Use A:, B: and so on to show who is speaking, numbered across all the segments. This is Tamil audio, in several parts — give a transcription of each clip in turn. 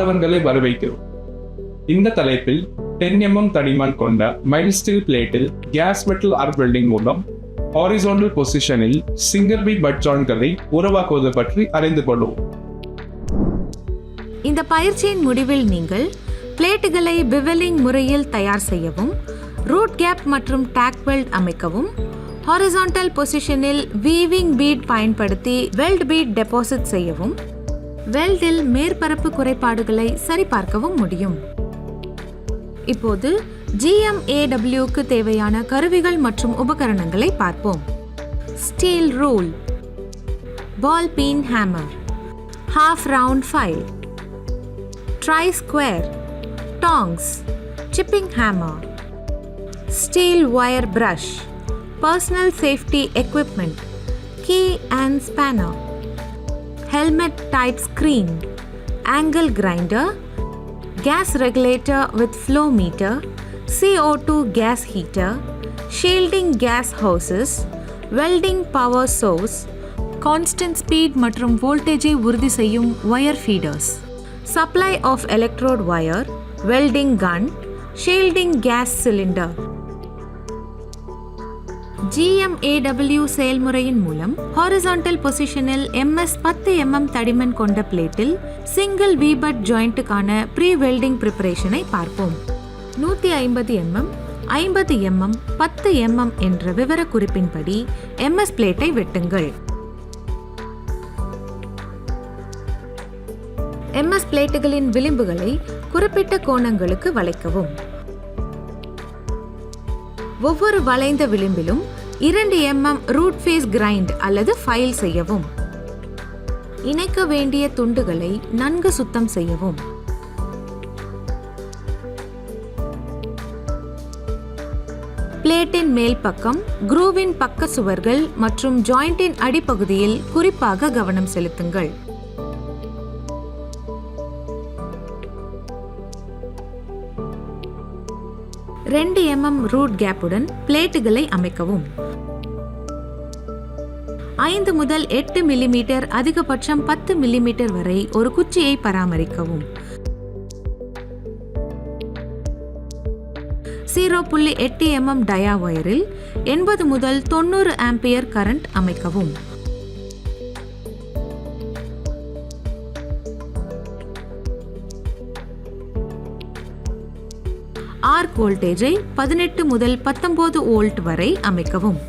A: மாணவர்களை வரவேற்கிறோம். இந்த தலைப்பில் 10 mm தடிமன் கொண்ட மைல் ஸ்டீல் பிளேட்டில் கேஸ் மெட்டல் ஆர்க் வெல்டிங் மூலம் ஹாரிசான்டல் பொசிஷனில் சிங்கிள் பீட் பட் ஜாயின்ட்களை உருவாக்குவது பற்றி அறிந்து கொள்வோம்.
B: இந்த பயிற்சியின் முடிவில் நீங்கள் பிளேட்டுகளை பிவெலிங் முறையில் தயார் செய்யவும், ரூட் கேப் மற்றும் டாக் வெல்ட் அமைக்கவும், ஹாரிசான்டல் பொசிஷனில் வீவிங் பீட் பயன்படுத்தி வெல்ட் பீட் டெபாசிட் செய்யவும், வெல்டில் மேற்பரப்பு குறைபாடுகளை சரிபார்க்கவும் முடியும். இப்போது GMAWக்கு தேவையான கருவிகள் மற்றும் உபகரணங்களை பார்ப்போம். Steel rule, ball peen hammer, half round file, tri square, tongs, chipping hammer, steel wire brush, personal safety equipment, key and spanner, helmet type screen, angle grinder, gas regulator with flow meter, CO2 gas heater, shielding gas hoses, welding power source, constant speed மற்றும் வோல்டேஜை உறுதி செய்யும் wire feeders, supply of electrode wire, welding gun, shielding gas cylinder. GMAW செயல்முறையின் மூலம் ஹாரிசான்டல் பொசிஷனில் MS 10 mm தடிமன் கொண்ட பிளேட்டில் சிங்கிள் V-பட் ஜாயிண்ட்டுக்கான ப்ரீ வெல்டிங் ப்ரிப்பரேஷனை பார்ப்போம். 150 mm, 50 mm, 10 mm என்ற விவர குறிப்பின்படி MS பிளேட்டை வெட்டுங்கள். MS பிளேட்டுகளின் விளிம்புகளை குறிப்பிட்ட கோணங்களுக்கு வளைக்கவும். ஒவ்வொரு வளைந்த விளிம்பிலும் 2 mm ரூட் ஃபேஸ் கிரைண்ட் அல்லது ஃபைல் செய்யவும். இணைக்க வேண்டிய துண்டுகளை நன்கு சுத்தம் செய்யவும். பிளேட்டின் மேல் பக்கம், குரூவின் பக்க சுவர்கள் மற்றும் ஜாயிண்டின் அடிப்பகுதியில் குறிப்பாக கவனம் செலுத்துங்கள். ரெண்டு mm ரூட் கேப்புடன் பிளேட்டுகளை அமைக்கவும். 5 முதல் 8 மில்லிமீட்டர், அதிகபட்சம் 10 மில்லிமீட்டர் வரை ஒரு குச்சியை பராமரிக்கவும். 0.8 mm டயா வயரில் 80 முதல் 90 ஆம்பியர் கரண்ட் அமைக்கவும். ஆர்க் வோல்டேஜை 18 முதல் 19 வோல்ட் வரை அமைக்கவும்.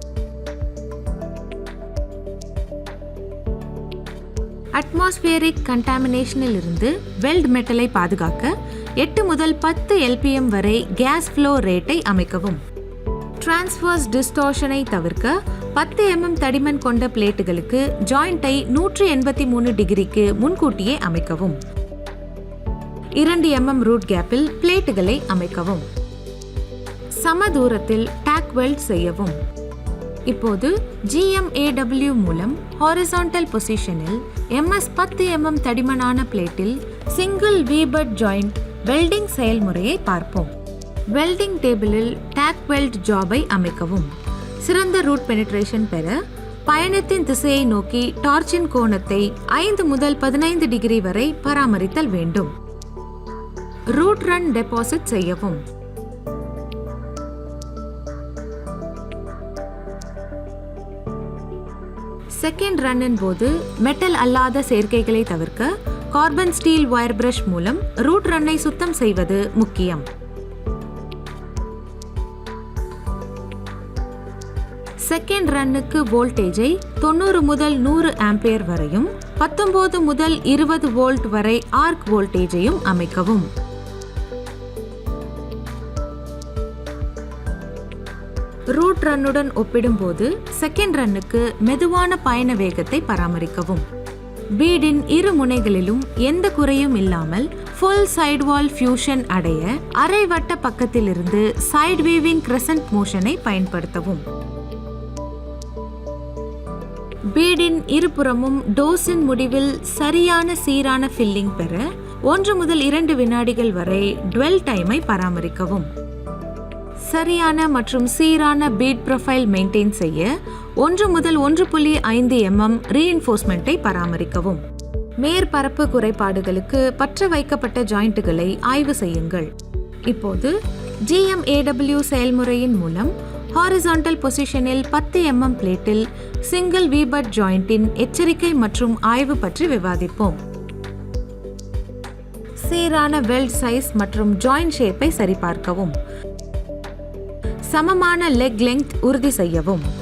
B: அட்மாஸ்பியரிக் கண்டாமினேஷனில் இருந்து வெல்ட் மெட்டலை பாதுகாக்க 8 முதல் 10 LPM வரை கேஸ் ஃப்ளோ ரேட்டை அமைக்கவும். டிரான்ஸ்வர்ஸ் டிஸ்டார்ஷனை தவிர்க்க 10 mm தடிமன் கொண்ட பிளேட்டுகளுக்கு ஜாயிண்டை 183 டிகிரிக்கு முன்கூட்டியே அமைக்கவும். 2 mm ரூட் கேப்பில் பிளேட்டுகளை அமைக்கவும். சம தூரத்தில் டாக் வெல்ட் செய்யவும். இப்போது GMAW மூலம் ஹாரிசான்டல் பொசிஷனில் MS 10 mm தடிமனான பிளேட்டில் சிங்கிள் V-பட் ஜாயிண்ட் வெல்டிங் செயல்முறையை பார்ப்போம். வெல்டிங் டேபிளில் டாக் வெல்ட் ஜாபை அமைக்கவும். சிறந்த ரூட் பெனிட்ரேஷன் பெற பயணத்தின் திசையை நோக்கி டார்ச்சின் கோணத்தை 5 முதல் 15 டிகிரி வரை பராமரித்தல் வேண்டும். ரூட் ரன் டெபாசிட் செய்யவும். செகண்ட் ரன்னின் போது மெட்டல் அல்லாத சேர்க்கைகளை தவிர்க்க கார்பன் ஸ்டீல் வயர் பிரஷ் மூலம் ரூட் ரன்னை சுத்தம் செய்வது முக்கியம். செகண்ட் ரன்னுக்கு வோல்டேஜை 90 முதல் 100 ஆம்பியர் வரையும் 19 முதல் 20 வோல்ட் வரை ஆர்க் வோல்டேஜையும் அமைக்கவும். ரூட் ரன்னுடன் ஒப்பிடும்போது செகண்ட் ரன்னுக்கு மெதுவான பயண வேகத்தை பராமரிக்கவும். பீடின் இரு முனைகளிலும் எந்த குறையும் இல்லாமல் ஃபுல் சைடு வால் ஃபியூஷன் அடைய அரை வட்ட பக்கத்திலிருந்து சைடு வீவிங் கிரசன்ட் மோஷனை பயன்படுத்தவும். பீடின் இருபுறமும் டோஸின் முடிவில் சரியான சீரான ஃபில்லிங் பெற 1 முதல் 2 வினாடிகள் வரை டுவெல் டைமை பராமரிக்கவும். சரியான மற்றும் சீரான பீட் ப்ரொஃபைல் மெயின்டைன் செய்ய 1 முதல் 1.5 mm ரீஎன்ஃபோர்ஸ்மெண்ட்டை பராமரிக்கவும். மேற்பரப்பு குறைபாடுகளுக்கு பற்ற வைக்கப்பட்ட ஜாயிண்ட்டுகளை ஆய்வு செய்யுங்கள். இப்போது GMAW செயல்முறையின் மூலம் ஹாரிசான்டல் பொசிஷனில் 10 mm பிளேட்டில் சிங்கிள் V-butt ஜாயிண்டின் எச்சரிக்கை மற்றும் ஆய்வு பற்றி விவாதிப்போம். சீரான வெல்ட் சைஸ் மற்றும் ஜாயிண்ட் ஷேப்பை சரிபார்க்கவும். சமமான லெக் லெங்த் உறுதி செய்யவும்.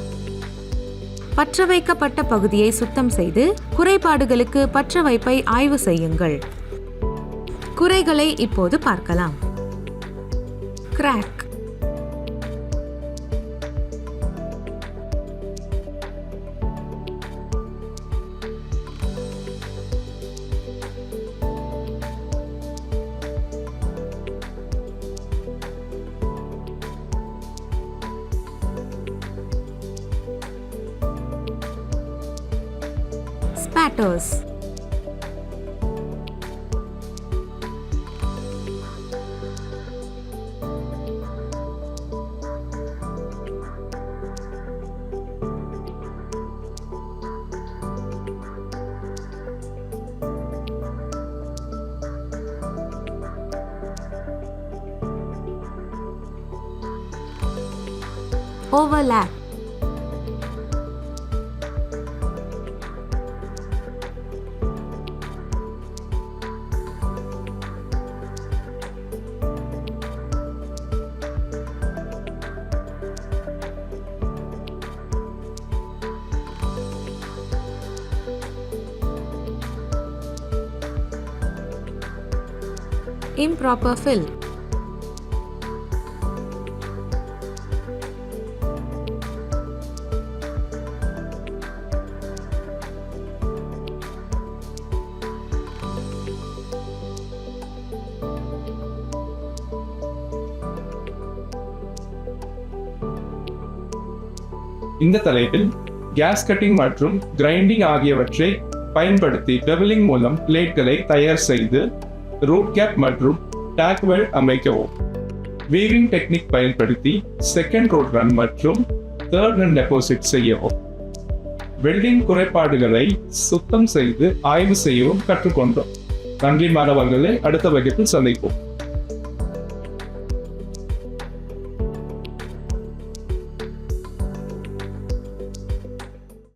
B: பற்ற வைக்கப்பட்ட பகுதியை சுத்தம் செய்து குறைபாடுகளுக்கு பற்ற வைப்பை ஆய்வு செய்யுங்கள். குறைகளை இப்போது பார்க்கலாம். Crack. Spatters. Overlap. Improper fill.
A: இந்த தலைப்பில் கேஸ் கட்டிங் மற்றும் கிரைண்டிங் ஆகியவற்றை பயன்படுத்தி பெவலிங் மூலம் பிளேட்களை தயார் செய்து ரூட் கேப் மற்றும் டேக் வெல்ட் அமைக்கவும். வீவிங் டெக்னிக் பயன்படுத்தி செகண்ட் ரூட் ரன் மற்றும் தேர்ட் ரன் டெபாசிட் செய்யவும். வெல்டிங் குறைபாடுகளை சுத்தம் செய்து ஆய்வு செய்யவும் கற்றுக்கொண்டோம். நன்றி மாணவர்களே, அடுத்த வகுப்பில் சந்திப்போம்.